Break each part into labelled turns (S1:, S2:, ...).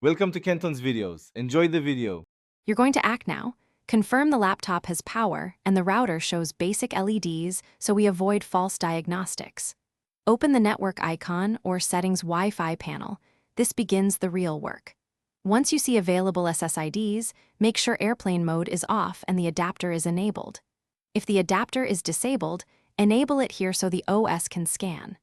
S1: Welcome to Kenton's videos. Enjoy the video.
S2: You're going to act now. Confirm the laptop has power and the router shows basic LEDs so we avoid false diagnostics. Open the network icon or settings Wi-Fi panel. This begins the real work. Once you see available SSIDs, make sure airplane mode is off and the adapter is enabled. If the adapter is disabled, enable it here so the OS can scan.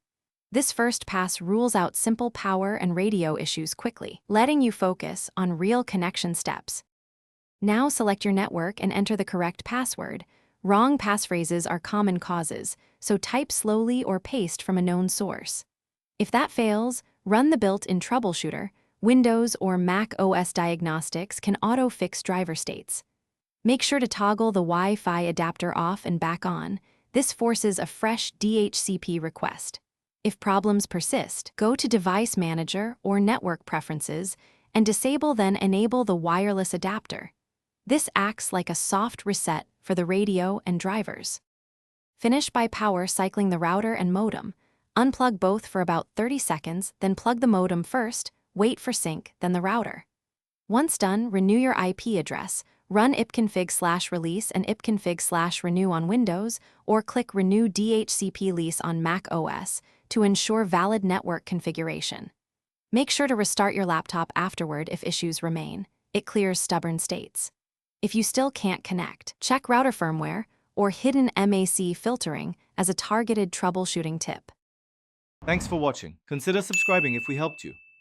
S2: This first pass rules out simple power and radio issues quickly, letting you focus on real connection steps. Now select your network and enter the correct password. Wrong passphrases are common causes, so type slowly or paste from a known source. If that fails, run the built-in troubleshooter. Windows or Mac OS diagnostics can auto-fix driver states. Make sure to toggle the Wi-Fi adapter off and back on. This forces a fresh DHCP request. If problems persist, go to Device Manager or Network Preferences and disable then enable the wireless adapter. This acts like a soft reset for the radio and drivers. Finish by power cycling the router and modem. Unplug both for about 30 seconds, then plug the modem first, wait for sync, then the router. Once done, renew your IP address. Run ipconfig/release and ipconfig/renew on Windows, or click Renew DHCP lease on Mac OS to ensure valid network configuration. Make sure to restart your laptop afterward if issues remain. It clears stubborn states. If you still can't connect, check router firmware or hidden MAC filtering as a targeted troubleshooting tip.
S1: Thanks for watching. Consider subscribing if we helped you.